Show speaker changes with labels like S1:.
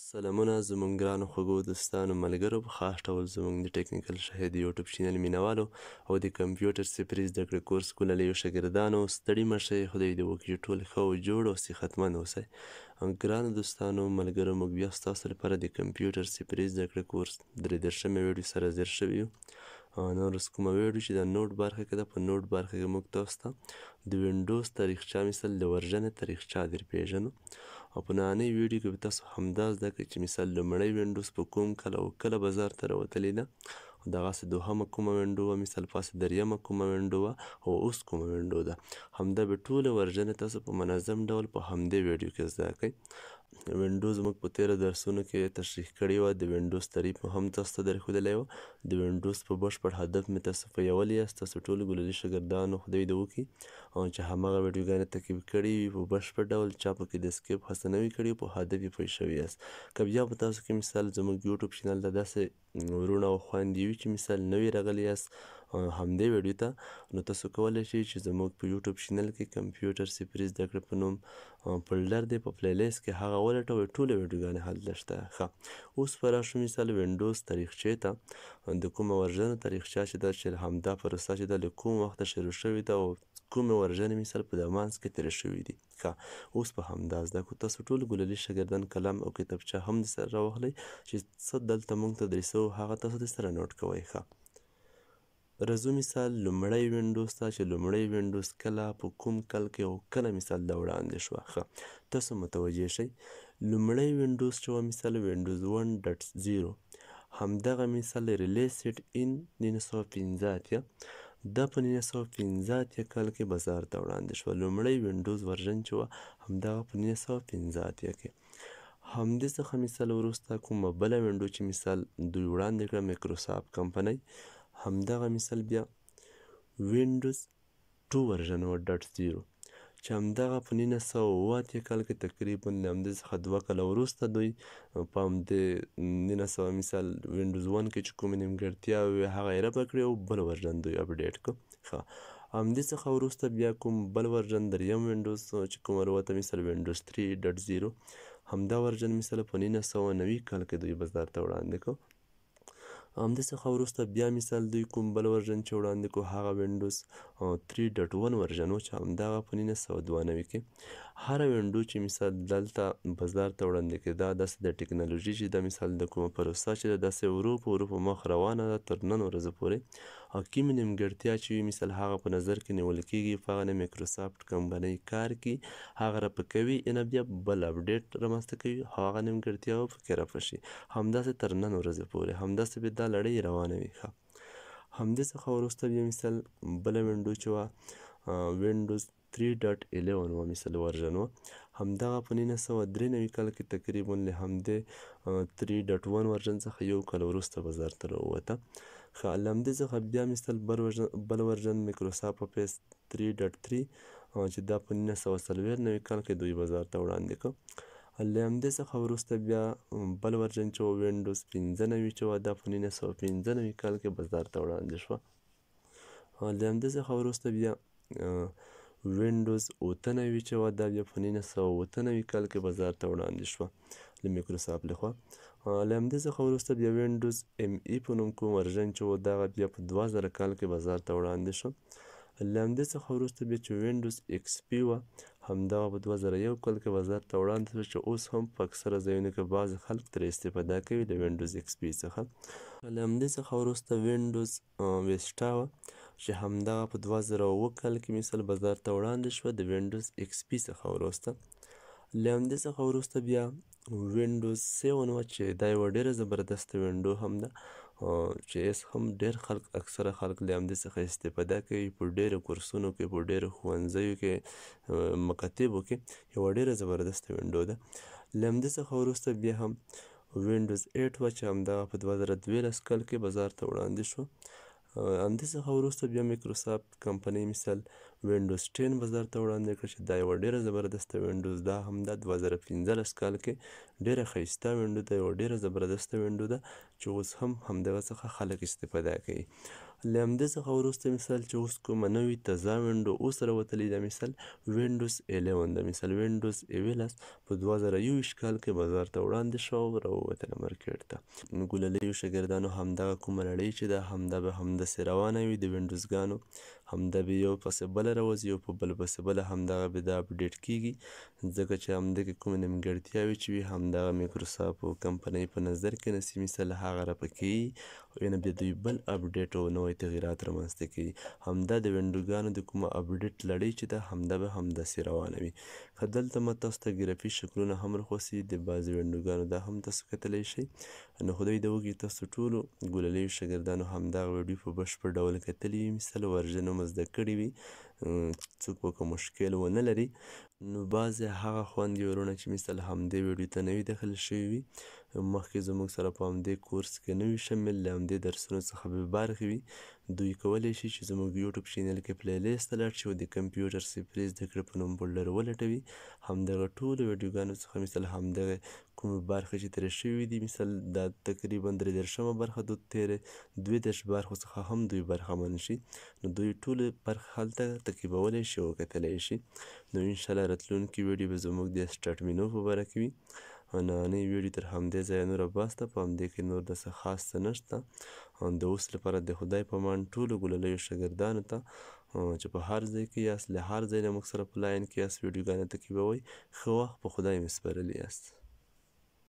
S1: سلامونه زموږ ګرانو خوږو دوستانو ملګرو په خاص ډول زموږ د ټکنیکل شهید یوټیوب چینل مینوالو او د کمپیوټر صفري زده کړې کورس کوللیو شاګردانو ستړي مه شئ خدای دې وکړي چې ټول ښه او جوړ او صحتمند اوسئ ګرانو دوستانو ملګرو موږ بیا ستاسو لپاره د کمپیوټر صفري زده کړې کورس 33مه ویډیو سره حاضر شوي یو نن ورځ کومه ویډیو چې د نوټ برخه کې ده په نوټ برخه کې موږ تاسو ته د وینډوز تاریخچه مثال د ورژن تاریخچه در پیژنو او په نننۍ ویډیو کې به تاسو همدا زده کړئ چې مثال لومړی وینډوز په کوم کله او کله بازار ته راوتلې ده دغسې دوهمه کومه وینډو وه مثال پاسې دریمه کومه وینډو وه او اوس کومه وینډو ده همدا به ټوله ورژنې تاسو په منظم ډول په همدې ویډیو کې زده کړئ وینډوز موږ په تیرو درسونو کې تشریح کړې وه د وینډوز تعریف مو هم تاسو ته درښودلی وه د وینډوز په بشپړ هدف مې تاسو پویولی یاست تاسو ټولو ګلالي شاګردانو خدای دې وکړي چې همغه ویډیوګانې تعقیب کړي وي په بشپړ ډول چا پکې د سکیپ هڅه نه وي کړې په هدف یې پوه شوي یاست که بیا په تاسو کې مثال زموږ یوټیوب چینل ته داسې ورونه او خویندې وي چې مثال نوي راغلي یاست همدې ویډیو ته نو تاسو کولی شئ چې زموږ په یوټیوب چینل کې کمپیوټر صفري زده کړې په نوم فولډر دی په پلی لیست کې هغه ولټوئ ټولې ویډیوګانې هلته شته ښه اوس به راشو مثال وینډوز تاریخچې ته د کومه ورژن تاریخچه چې ده چې همدا پروسه چې ده له کوم وخته شروع شوې ده او کومې ورژنې مثال په د منځ کې تېرې شوي دي ښه اوس به همدا زده کړو تاسو ټول ګلالي شاګردان قلم او کتابچه هم د سره راواخلئ چې څه دلته موږ تدریسوو هغه تاسو د سره نوټ کوئ ښه راځو مثال لومړی وینډوز ته چې لومړی وینډوز کله په کوم کال کې او کله مثال دا وړاندې شوه ښه تاسو متوجه شئ لومړی وینډوز چې وه مثال وینډوز 1.0 همدغه مثال ریلیسډ ان 1915 دا په 1915 کال کې بازار ته وړاندې شوه لومړی وینډوز ورژن چې وه همدغه په 1915 کې همدې څخه مثال وروسته کومه بله وینډو چې مثال دوی وړاندې کړه مایکروسافټ کمپنۍ همدغه مثال بیا وینډوز 2 ورژن و .0 چې همدغه په 1980 کال کې تقریبا له همدې څخه 2 کاله وروسته دوی په همدې 1900 مثال وینډوز 1 کې چې کومې نیمګړتیاوې وې هغه یې رفع کړې او بل ورژن دوی اپډیټ کړو ښه همدې څخه وروسته بیا کوم بل ورژن دریم وینډوز چې کوم راوته مثال وینډوز 3.0 همدا ورژن مثال په 1990 کال کې دوی بازار ته وړاندې کړو همدې څخه وروسته بیا مثال دوی کوم بل ورژن چې وړاندې کړو هغه وینډوز 3.1 ورژن و چې همدغه په 1992 کې هره وینډو چې مثال دلته بازار ته وړاندې کېده داسې د ټکنالوژي چې د مثال د کومه پروسه چې ده داسې ورو په ورو په مخ روانه ده تر نن ورځې پورې او کومې نیمګړتیا چې وي مثال هغه په نظر کې نیول کېږي په هغه نه مایکروسافټ کمپنۍ کار کوي هغه رفع کوي نه بیا بل اپډیټ رامنځته کوي هغه نیمګړتیاوې پکې رفع شي همداسې تر نن ورځې پورې همداسې به دا لړۍ روانه وي ښه همدې څخه وروسته بیا مثال بله وینډو چې وه وینډوز 3.11 و مثال ورژن و همدغه په 1993 کال کې تقریبا له همدې 3.1 ورژن څخه یو کال وروسته بازار ته راووته ښه له همدې څخه بیا مثال بل ورژن مایکروسافټ افیس 3.3 چې دا په 1994 کال کې دوی بازار ته وړاندې کړ له همدې څخه وروسته بیا بل ورژن چې و وینډوز 95 چې وه دا په 1995 کال کې بازار ته وړاندې شوه له همدې څخه وروسته بیا وینډوز 98 چې وه دا بیا په 1998 کال کې بازار ته وړاندې شوه له مایکروسافټ لخوا له همدې څخه وروسته بیا وینډوز ME په نوم کوم ورژن چې و دغه بیا په 2000 کال کې بازار ته وړاندې شو له همدې څخه وروسته بیا چې وینډوز XP وه همدغه په 2001 کال کې بازار ته وړاندې شو چې اوس هم په اکثره ځایونو کې بعضې خلک ترې استفاده کوي د وینډوز XP څخه له همدې څخه وروسته وینډوز ویسټا وه چې همدغه په 2007 کال کې مثال بازار ته وړاندې شوه د وینډوز XP څخه وروسته له همدې څخه وروسته بیا وینډوز 7 وه چې دا یوه ډېره زبردسته وینډو هم ده چې اوس هم ډېر خلک اکثره خلک له همدې څخه استفاده کوي په ډېرو کورسونو کې په ډېرو ښوونځیو کې مکاتبو کې یوه ډېره زبردسته وینډو ده له همدې څخه وروسته بیا هم وینډوز 8 وه چې همدغه په 2012 کال کې بازار ته وړاندې شو همدې څخه وروسته بیا مایکروسافټ کمپنۍ مثال وینډوز 10 بازار ته وړاندې کړه چې دا یوه ډېره زبردسته وینډوز ده همدا 2015 کال کې ډېره ښایسته وینډو ده یوه ډېره زبردسته وینډو ده چې اوس هم همدغه څخه خلک استفاده کوي له همدې څخه وروسته مثال چې اوس کومه نوې تازه وینډو اوس راوتلې ده، مثال وینډوز 11 ده، مثال وینډوز 11 په 2021 کال کې بازار ته وړاندې شوه او راووتله مارکیټ ته. نو ګوللیو شاګردانو همدغه کومه لړۍ چې ده همدا به همداسې روانه وي د وینډوزګانو، همدا به یو پسې بله راوځي، یو په بل پسې بله همدغه به دا اپډیټ کیږي، ځکه چې همدغې کومې نیمګړتیاوې چې وي همدغه مایکروسافټ او کمپنۍ په نظر کې نیسي، مثال هغه راپکې یي، یعنې بیا دوی بل اپډیټ او نوی تغییرات رامنځته کوي. همدا د وینډوګانو د کومه اپډیټ لړۍ چې ده همدا به همداسې روانه وي. که دلته ما تاسو ته ګرافي شکلونه هم راخوستي د بعضې وینډوګانو دا هم تاسو کتلی شئ. نو خدای دې وکړي تاسو ټولو ګوللیو شاګردانو همدغه ویډیو په بشپړ ډول کتلي وي، مثال ورژن مو زده کړي وي، څوک به که مشکل ونه لري. نو بعضې هغه خویندې ورونه چې مثال همدې ویډیو ته نوي داخل شوي وي، مخکې زموږ سره په همدې کورس کې نه وي شامل، له همدې درسونو څخه بې برخې وي، دوی کولی شي چې زموږ یوټیوب چینل کې پلی لیست ته لاړ شي او د کمپیوټر صفري زده کړې په نوم فولډر ولټوي. همدغه ټولو ویډیوګانو څخه مثال همدغه کومې برخې چې ترې شوي دي، مثال دا تقریبا 33مه برخه د تېرې 32 برخو څخه هم دوی برخمن شي، نو دوی ټولې برخې هلته تعقیبولی شي او کتلی شي. نو انشاءالله راتلونکي ویډیو به زموږ د سټارټ مینو په باره کې وي. نننۍ ویډیو تر همدې ځایه نوره بس ده، په همدې کې نور داسې خاص څه نشته. د اوس لپاره د خدای په امان ټولو ګوللیو شاګردانو ته چې په هر ځای کې یاست، له هر ځای نه موږ سره په لاین کې یاست، ویډیوګانې تعقیبوئ، ښه وخت په خدای مې سپارلی یاست.